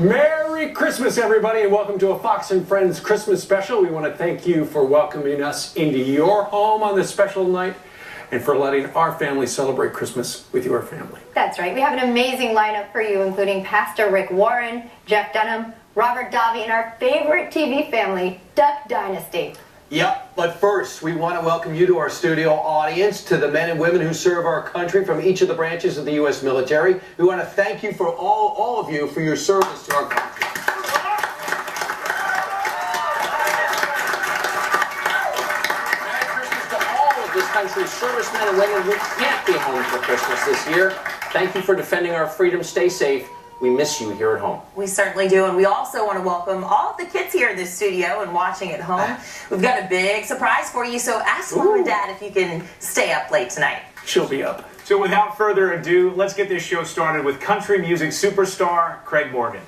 Merry Christmas, everybody, and welcome to a Fox and Friends Christmas special. We want to thank you for welcoming us into your home on this special night and for letting our family celebrate Christmas with your family. That's right. We have an amazing lineup for you, including Pastor Rick Warren, Jeff Dunham, Robert Davi, and our favorite TV family, Duck Dynasty. Yep, but first, we want to welcome you to our studio audience, to the men and women who serve our country from each of the branches of the U.S. military. We want to thank you for all of you for your service to our country. Merry Christmas to all of this country's servicemen and women who can't be home for Christmas this year. Thank you for defending our freedom. Stay safe. We miss you here at home. We certainly do, and we also want to welcome all of the kids here in the studio and watching at home. We've got a big surprise for you, so ask Mom and Dad if you can stay up late tonight. She'll be up. So without further ado, let's get this show started with country music superstar Craig Morgan.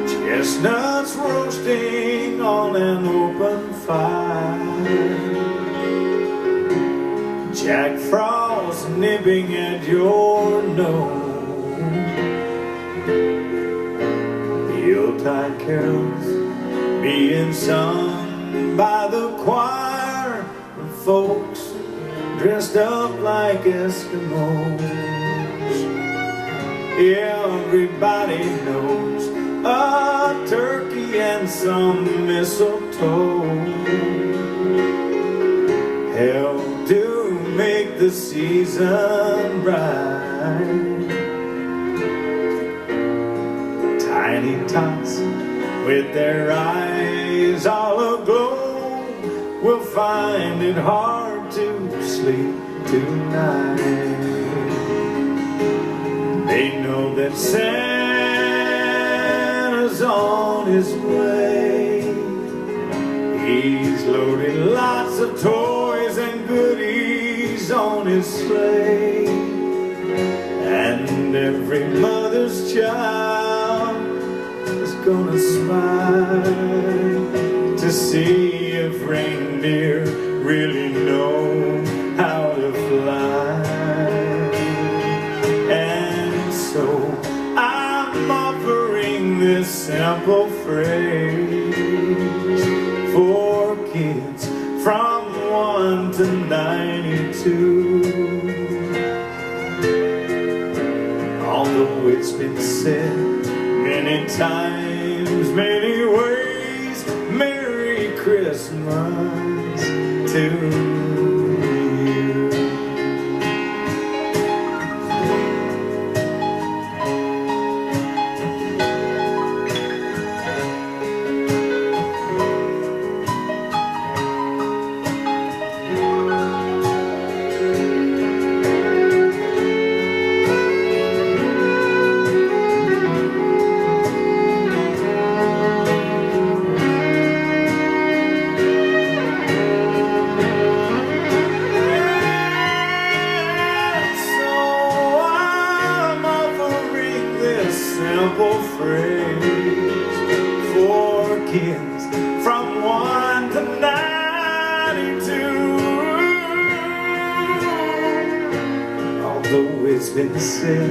Chestnuts roasting on an open fire, Jack Frost nipping at your nose, the Yuletide carols being sung by the choir of folks dressed up like Eskimos. Everybody knows a turkey and some mistletoe help to make the season bright. Tiny tots with their eyes all aglow will find it hard to sleep tonight. They know that Santa's on his way. He's loaded lots of toys and goodies on his sleigh, and every mother's child is gonna smile to see if reindeer really know how to fly. And so I'm offering this simple phrase for kids from 1 to 92. Although it's been said many times, many ways, Merry Christmas to you. Simple phrase for kids from 1 to 92. Although it's been said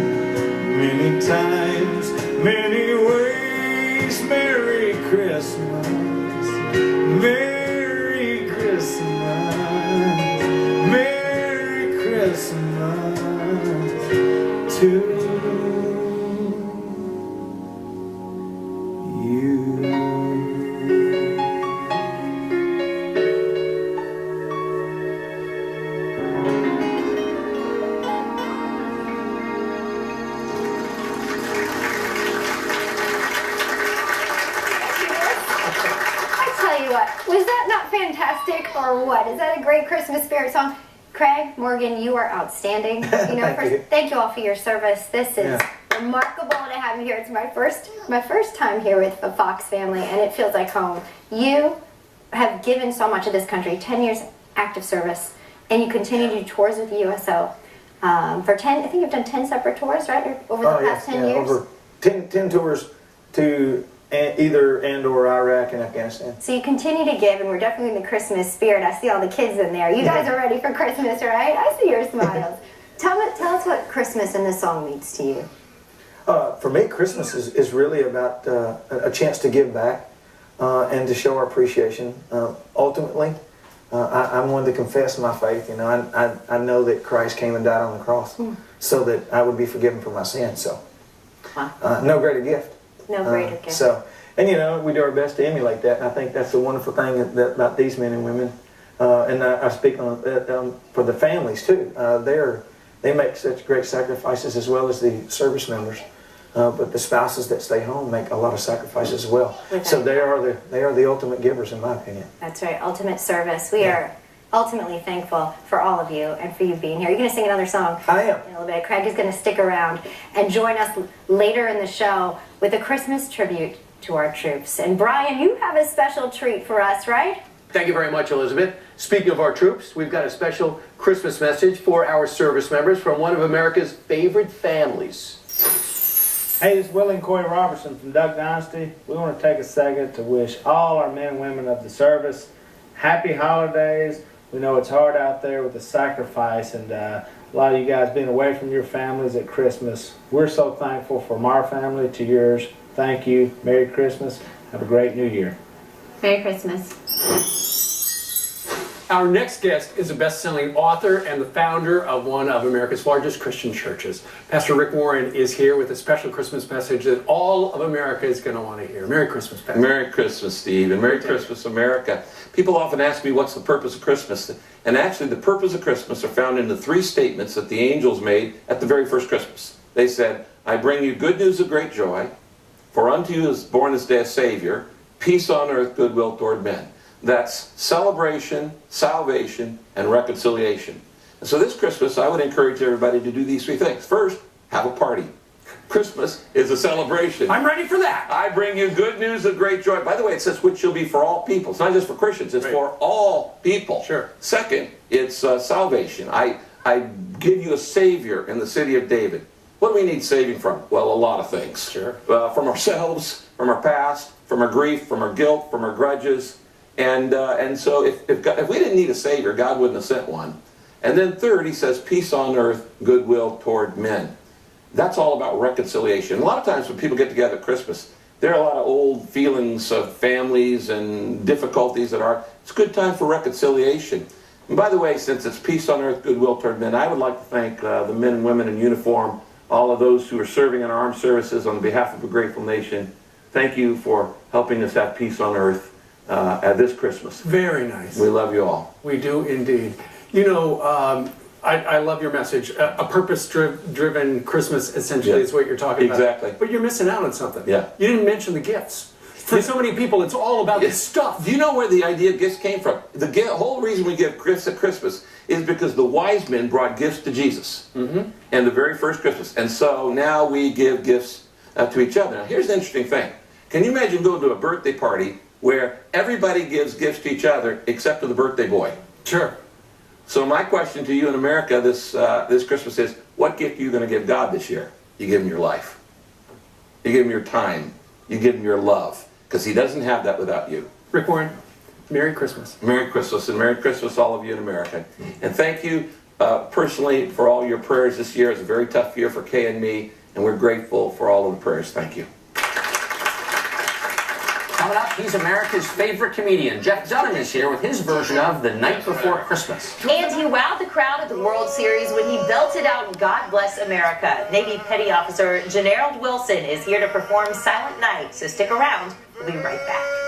many times, many ways, Merry Christmas, Merry Christmas, Merry Christmas to you. Was that not fantastic, or what? Is that a great Christmas spirit song? Craig Morgan, you are outstanding. You know, thank you all for your service. This is remarkable to have you here. It's my first time here with the Fox family, and it feels like home. You have given so much of this country, 10 years active service, and you continue to do tours with the USO. For 10, I think you've done 10 separate tours, right? Over the past 10 years? Over 10 tours to and or Iraq and Afghanistan. So you continue to give, and we're definitely in the Christmas spirit. I see all the kids in there. You guys are ready for Christmas, right? I see your smiles. Tell us what Christmas and this song means to you. For me, Christmas is really about a chance to give back and to show our appreciation. Ultimately, I'm one to confess my faith. You know, I know that Christ came and died on the cross so that I would be forgiven for my sins. So, no greater gift. No greater gift. So, and you know, we do our best to emulate that. And I think that's the wonderful thing about these men and women. And I speak on for the families too. They make such great sacrifices as well as the service members. But the spouses that stay home make a lot of sacrifices as well. So they are the ultimate givers, in my opinion. That's right, ultimate service. We are ultimately thankful for all of you and for you being here. You're going to sing another song. I am. In a little bit. Craig is going to stick around and join us later in the show with a Christmas tribute to our troops. And Brian, you have a special treat for us, right? Thank you very much, Elizabeth. Speaking of our troops, we've got a special Christmas message for our service members from one of America's favorite families. Hey, it's Willie and Corey Robertson from Duck Dynasty. We want to take a second to wish all our men and women of the service happy holidays. We know it's hard out there with the sacrifice and a lot of you guys being away from your families at Christmas. We're so thankful from our family to yours. Thank you. Merry Christmas. Have a great New Year. Merry Christmas. Our next guest is a best-selling author and the founder of one of America's largest Christian churches. Pastor Rick Warren is here with a special Christmas message that all of America is going to want to hear. Merry Christmas, Pastor. Merry Christmas, Steve, and Merry Christmas, America. People often ask me, what's the purpose of Christmas? And actually, the purpose of Christmas are found in the three statements that the angels made at the very first Christmas. They said, I bring you good news of great joy, for unto you is born this day a Savior, peace on earth, goodwill toward men. That's celebration, salvation, and reconciliation. And so this Christmas, I would encourage everybody to do these three things. First, have a party. Christmas is a celebration. I'm ready for that. I bring you good news of great joy. By the way, it says which shall be for all people. It's not just for Christians. It's for all people. Sure. Second, it's salvation. I give you a Savior in the city of David. What do we need saving from? Well, a lot of things. Sure. From ourselves, from our past, from our grief, from our guilt, from our grudges. And so if we didn't need a Savior, God wouldn't have sent one. And then third, he says, peace on earth, goodwill toward men. That's all about reconciliation. A lot of times when people get together at Christmas, there are a lot of old feelings of families and difficulties that are, it's a good time for reconciliation. And by the way, since it's peace on earth, goodwill toward men, I would like to thank the men and women in uniform, all of those who are serving in our armed services on behalf of a grateful nation. Thank you for helping us have peace on earth at this Christmas. Very nice. We love you all. We do indeed. You know, I love your message. A purpose-driven Christmas, essentially, is what you're talking about. Exactly. But you're missing out on something. Yeah. You didn't mention the gifts. For so many people, it's all about the stuff. Do you know where the idea of gifts came from? The whole reason we give gifts at Christmas is because the wise men brought gifts to Jesus. And the very first Christmas. And so now we give gifts to each other. Now, here's the interesting thing. Can you imagine going to a birthday party where everybody gives gifts to each other except to the birthday boy? Sure. So my question to you in America this Christmas is, what gift are you going to give God this year? You give him your life. You give him your time. You give him your love. Because he doesn't have that without you. Rick Warren, Merry Christmas. Merry Christmas, and Merry Christmas all of you in America. And thank you personally for all your prayers this year. It's a very tough year for Kay and me, and we're grateful for all of the prayers. Thank you. Coming up, he's America's favorite comedian. Jeff Dunham is here with his version of The Night Before Christmas. And he wowed the crowd at the World Series when he belted out God Bless America. Navy Petty Officer Generald Wilson is here to perform Silent Night, so stick around. We'll be right back.